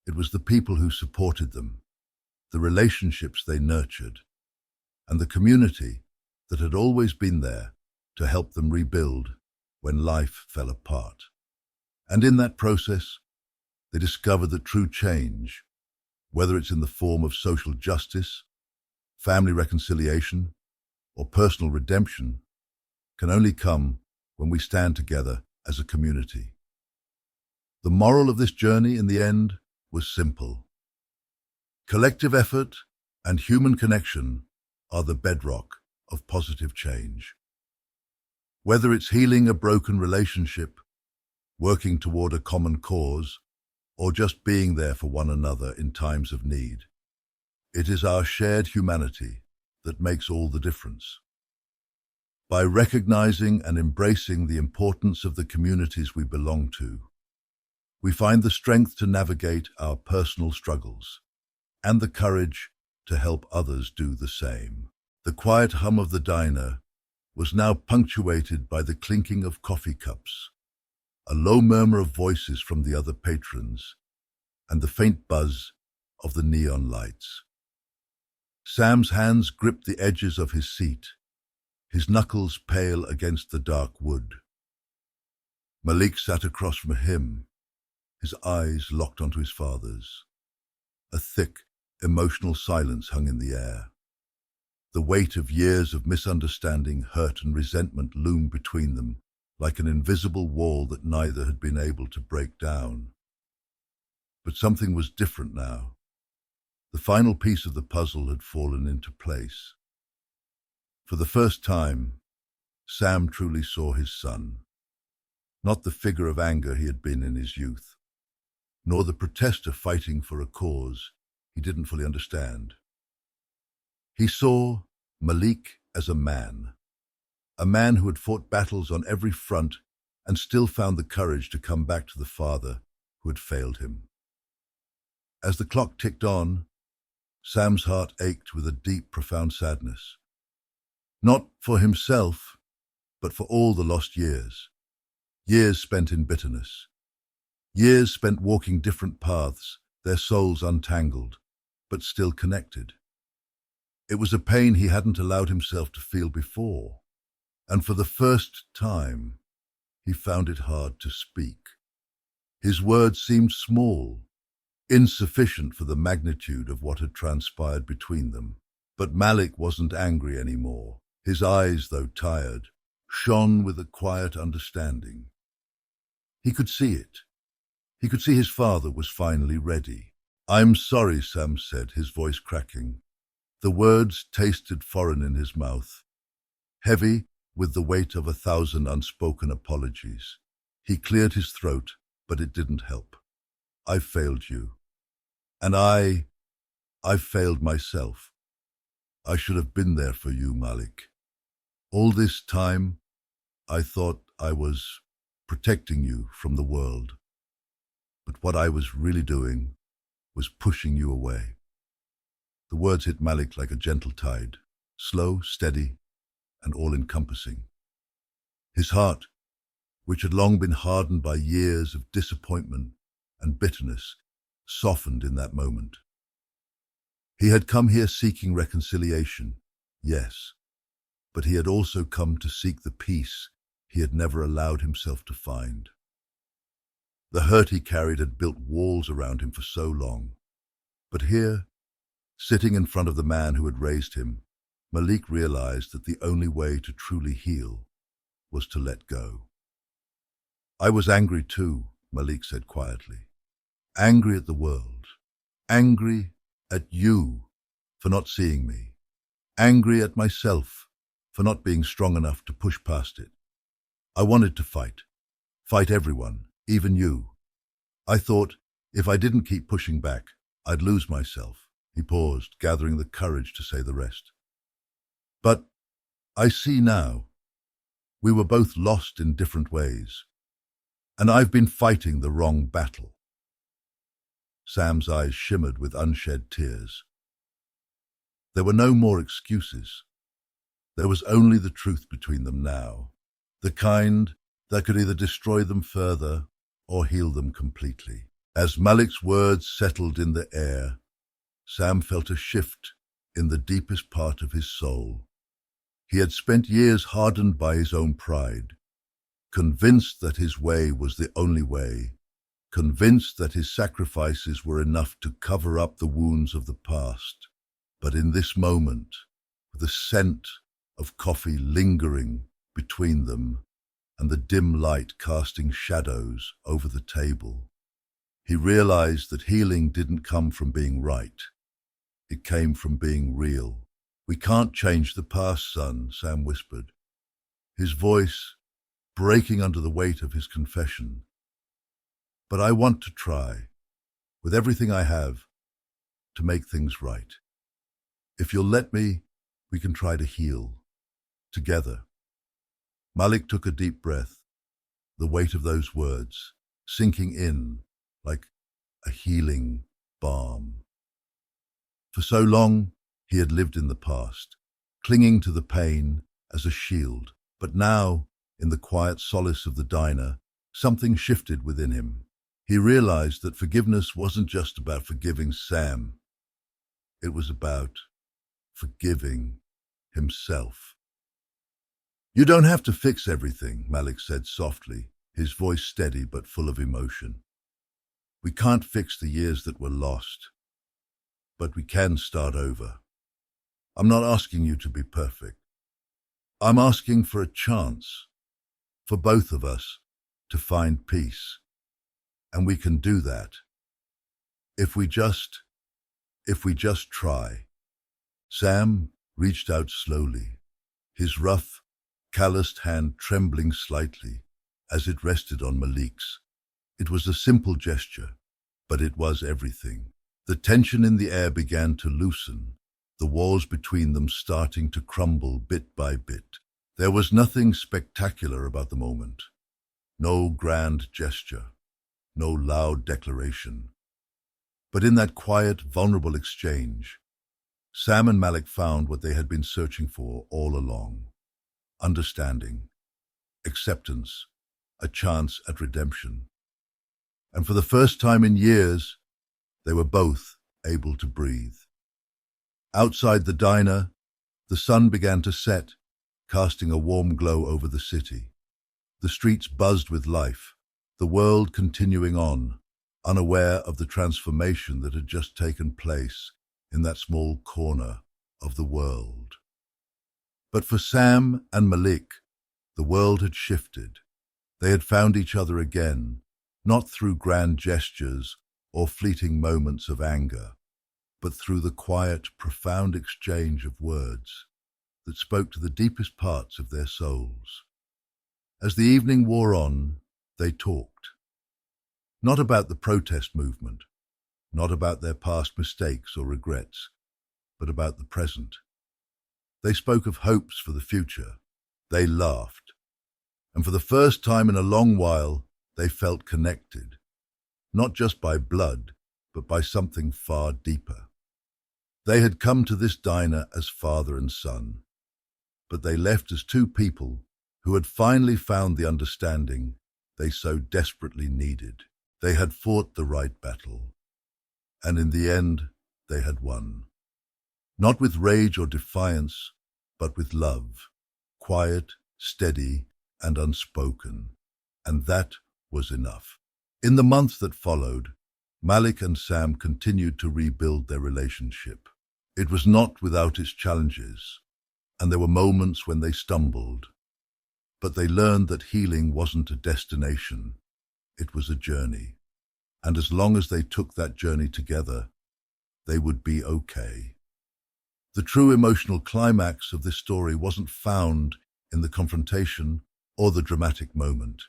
[SPEAKER 1] It was the people who supported them, the relationships they nurtured, and the community that had always been there to help them rebuild when life fell apart. And in that process, they discovered that true change, whether it's in the form of social justice, family reconciliation, or personal redemption, can only come when we stand together as a community. The moral of this journey, in the end, was simple. Collective effort and human connection are the bedrock of positive change. Whether it's healing a broken relationship, working toward a common cause, or just being there for one another in times of need, it is our shared humanity that makes all the difference. By recognizing and embracing the importance of the communities we belong to, we find the strength to navigate our personal struggles and the courage to help others do the same. The quiet hum of the diner was now punctuated by the clinking of coffee cups, a low murmur of voices from the other patrons, and the faint buzz of the neon lights. Sam's hands gripped the edges of his seat, his knuckles pale against the dark wood. Malik sat across from him, his eyes locked onto his father's. A thick, emotional silence hung in the air. The weight of years of misunderstanding, hurt, and resentment loomed between them, like an invisible wall that neither had been able to break down. But something was different now. The final piece of the puzzle had fallen into place. For the first time, Sam truly saw his son. Not the figure of anger he had been in his youth, nor the protester fighting for a cause he didn't fully understand. He saw Malik as a man who had fought battles on every front and still found the courage to come back to the father who had failed him. As the clock ticked on, Sam's heart ached with a deep, profound sadness. Not for himself, but for all the lost years. Years spent in bitterness. Years spent walking different paths, their souls untangled, but still connected. It was a pain he hadn't allowed himself to feel before, and for the first time, he found it hard to speak. His words seemed small, insufficient for the magnitude of what had transpired between them. But Malik wasn't angry anymore. His eyes, though tired, shone with a quiet understanding. He could see it. He could see his father was finally ready. "I'm sorry," Sam said, his voice cracking. The words tasted foreign in his mouth, heavy with the weight of 1,000 unspoken apologies. He cleared his throat, but it didn't help. "I failed you. And I've failed myself. I should have been there for you, Malik. All this time, I thought I was protecting you from the world. But what I was really doing was pushing you away." The words hit Malik like a gentle tide, slow, steady, and all-encompassing. His heart, which had long been hardened by years of disappointment and bitterness, softened in that moment. He had come here seeking reconciliation, yes, but he had also come to seek the peace he had never allowed himself to find. The hurt he carried had built walls around him for so long. But here, sitting in front of the man who had raised him, Malik realized that the only way to truly heal was to let go. "I was angry too," Malik said quietly. "Angry at the world. Angry at you for not seeing me. Angry at myself for not being strong enough to push past it. I wanted to fight everyone, even you. I thought if I didn't keep pushing back, I'd lose myself." He paused, gathering the courage to say the rest. "But I see now. We were both lost in different ways. And I've been fighting the wrong battle." Sam's eyes shimmered with unshed tears. There were no more excuses. There was only the truth between them now, the kind that could either destroy them further or heal them completely. As Malik's words settled in the air, Sam felt a shift in the deepest part of his soul. He had spent years hardened by his own pride, convinced that his way was the only way, convinced that his sacrifices were enough to cover up the wounds of the past. But in this moment, with the scent of coffee lingering between them and the dim light casting shadows over the table, he realized that healing didn't come from being right. It came from being real. "We can't change the past, son," Sam whispered, his voice breaking under the weight of his confession. "But I want to try, with everything I have, to make things right. If you'll let me, we can try to heal. Together." Malik took a deep breath, the weight of those words sinking in like a healing balm. For so long, he had lived in the past, clinging to the pain as a shield. But now, in the quiet solace of the diner, something shifted within him. He realized that forgiveness wasn't just about forgiving Sam. It was about forgiving himself. "You don't have to fix everything," Malik said softly, his voice steady but full of emotion. "We can't fix the years that were lost, but we can start over. I'm not asking you to be perfect. I'm asking for a chance, for both of us, to find peace. And we can do that if we just try." Sam reached out slowly, his rough, calloused hand trembling slightly as it rested on Malik's. It was a simple gesture, but it was everything. The tension in the air began to loosen, the walls between them starting to crumble bit by bit. There was nothing spectacular about the moment. No grand gesture, no loud declaration. But in that quiet, vulnerable exchange, Sam and Malik found what they had been searching for all along: understanding, acceptance, a chance at redemption. And for the first time in years, they were both able to breathe. Outside the diner, the sun began to set, casting a warm glow over the city. The streets buzzed with life, the world continuing on, unaware of the transformation that had just taken place in that small corner of the world. But for Sam and Malik, the world had shifted. They had found each other again, not through grand gestures or fleeting moments of anger, but through the quiet, profound exchange of words that spoke to the deepest parts of their souls. As the evening wore on, they talked. Not about the protest movement, not about their past mistakes or regrets, but about the present. They spoke of hopes for the future. They laughed. And for the first time in a long while, they felt connected, not just by blood, but by something far deeper. They had come to this diner as father and son, but they left as two people who had finally found the understanding they so desperately needed. They had fought the right battle, and in the end, they had won. Not with rage or defiance, but with love, quiet, steady, and unspoken. And that was enough. In the months that followed, Malik and Sam continued to rebuild their relationship. It was not without its challenges, and there were moments when they stumbled, but they learned that healing wasn't a destination, it was a journey. And as long as they took that journey together, they would be okay. The true emotional climax of this story wasn't found in the confrontation or the dramatic moment.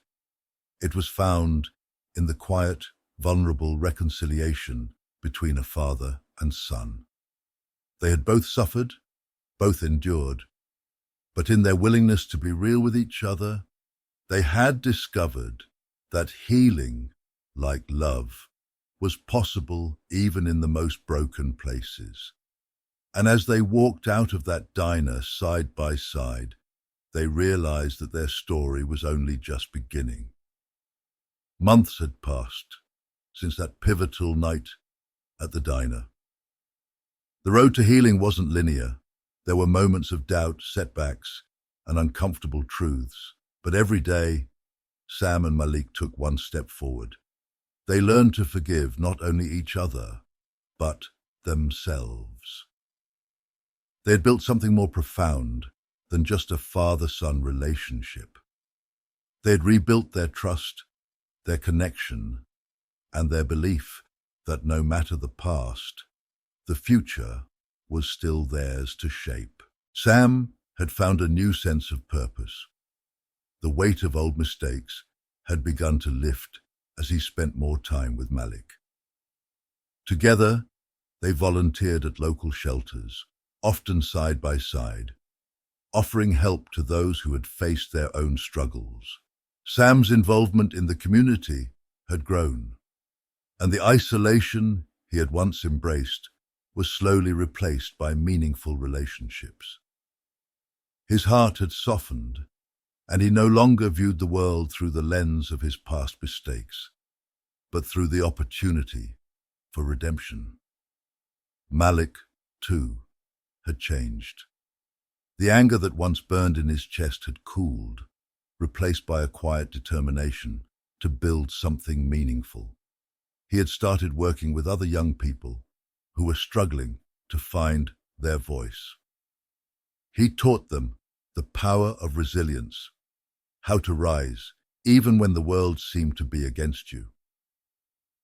[SPEAKER 1] It was found in the quiet, vulnerable reconciliation between a father and son. They had both suffered, both endured, but in their willingness to be real with each other, they had discovered that healing, like love, was possible even in the most broken places. And as they walked out of that diner side by side, they realized that their story was only just beginning. Months had passed since that pivotal night at the diner. The road to healing wasn't linear. There were moments of doubt, setbacks, and uncomfortable truths. But every day, Sam and Malik took one step forward. They learned to forgive not only each other, but themselves. They had built something more profound than just a father-son relationship. They had rebuilt their trust, their connection, and their belief that no matter the past, the future was still theirs to shape. Sam had found a new sense of purpose. The weight of old mistakes had begun to lift as he spent more time with Malik. Together, they volunteered at local shelters, often side by side, offering help to those who had faced their own struggles. Sam's involvement in the community had grown, and the isolation he had once embraced was slowly replaced by meaningful relationships. His heart had softened, and he no longer viewed the world through the lens of his past mistakes, but through the opportunity for redemption. Malik, too, had changed. The anger that once burned in his chest had cooled, replaced by a quiet determination to build something meaningful. He had started working with other young people who were struggling to find their voice. He taught them the power of resilience, how to rise even when the world seemed to be against you.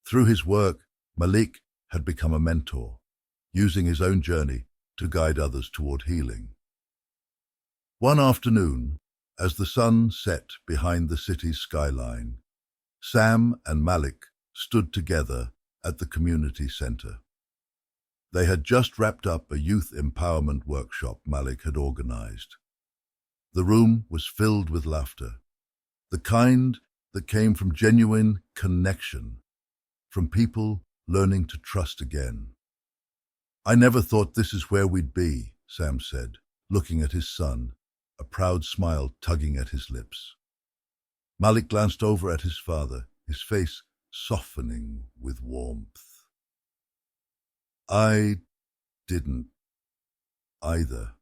[SPEAKER 1] Through his work, Malik had become a mentor, using his own journey to guide others toward healing. One afternoon, as the sun set behind the city's skyline, Sam and Malik stood together at the community center. They had just wrapped up a youth empowerment workshop Malik had organized. The room was filled with laughter, the kind that came from genuine connection, from people learning to trust again. "I never thought this is where we'd be," Sam said, looking at his son, a proud smile tugging at his lips. Malik glanced over at his father, his face softening with warmth. "I didn't either,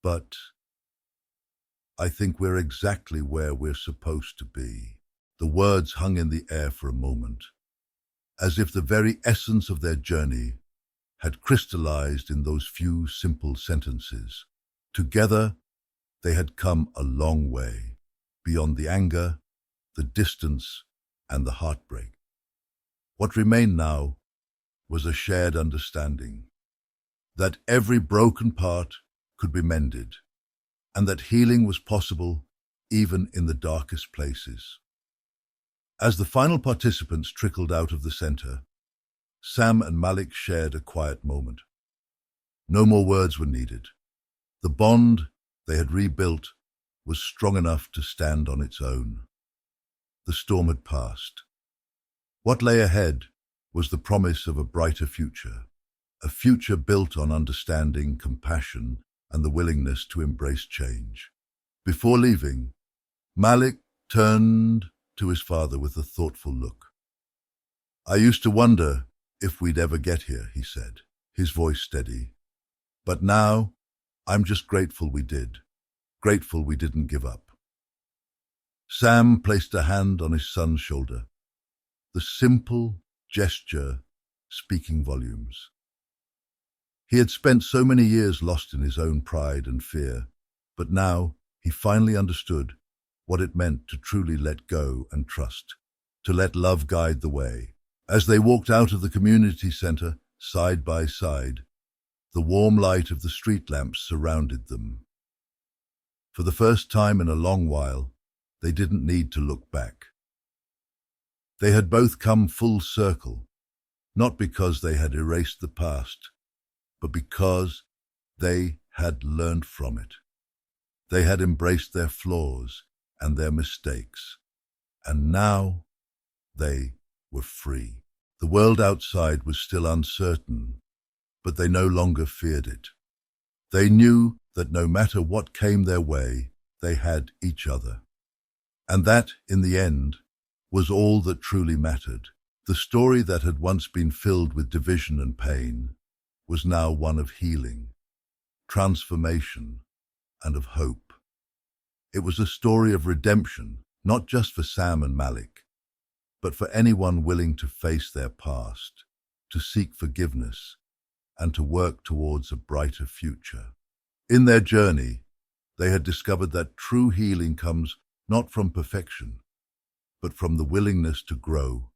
[SPEAKER 1] but I think we're exactly where we're supposed to be." The words hung in the air for a moment, as if the very essence of their journey had crystallized in those few simple sentences. Together, they had come a long way, beyond the anger, the distance, and the heartbreak. What remained now was a shared understanding that every broken part could be mended, and that healing was possible even in the darkest places. As the final participants trickled out of the center, Sam and Malik shared a quiet moment. No more words were needed. The bond they had rebuilt was strong enough to stand on its own. The storm had passed. What lay ahead was the promise of a brighter future, a future built on understanding, compassion, and the willingness to embrace change. Before leaving, Malik turned to his father with a thoughtful look. "I used to wonder if we'd ever get here," he said, his voice steady. "But now, I'm just grateful we did, grateful we didn't give up." Sam placed a hand on his son's shoulder. the simple gesture speaking volumes. He had spent so many years lost in his own pride and fear, but now he finally understood what it meant to truly let go and trust, to let love guide the way. As they walked out of the community center, side by side, the warm light of the street lamps surrounded them. For the first time in a long while, they didn't need to look back. They had both come full circle, not because they had erased the past, but because they had learned from it. They had embraced their flaws and their mistakes, and now they were free. The world outside was still uncertain, but they no longer feared it. They knew that no matter what came their way, they had each other. And that, in the end, was all that truly mattered. The story that had once been filled with division and pain was now one of healing, transformation, and of hope. It was a story of redemption, not just for Sam and Malik, but for anyone willing to face their past, to seek forgiveness, and to work towards a brighter future. In their journey, they had discovered that true healing comes not from perfection, but from the willingness to grow,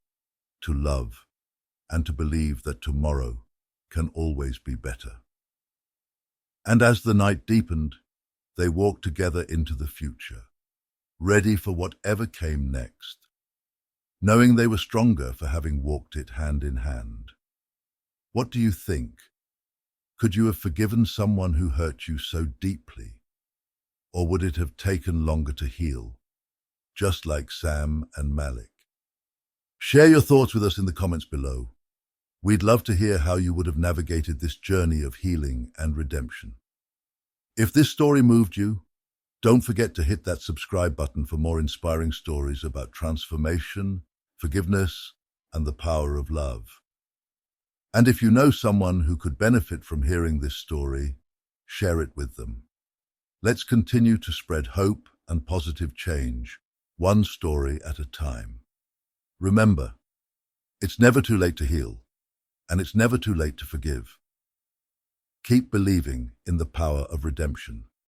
[SPEAKER 1] to love, and to believe that tomorrow can always be better. And as the night deepened, they walked together into the future, ready for whatever came next, knowing they were stronger for having walked it hand in hand. What do you think? Could you have forgiven someone who hurt you so deeply? Or would it have taken longer to heal, just like Sam and Malik? Share your thoughts with us in the comments below. We'd love to hear how you would have navigated this journey of healing and redemption. If this story moved you, don't forget to hit that subscribe button for more inspiring stories about transformation, forgiveness, and the power of love. And if you know someone who could benefit from hearing this story, share it with them. Let's continue to spread hope and positive change, one story at a time. Remember, it's never too late to heal, and it's never too late to forgive. Keep believing in the power of redemption.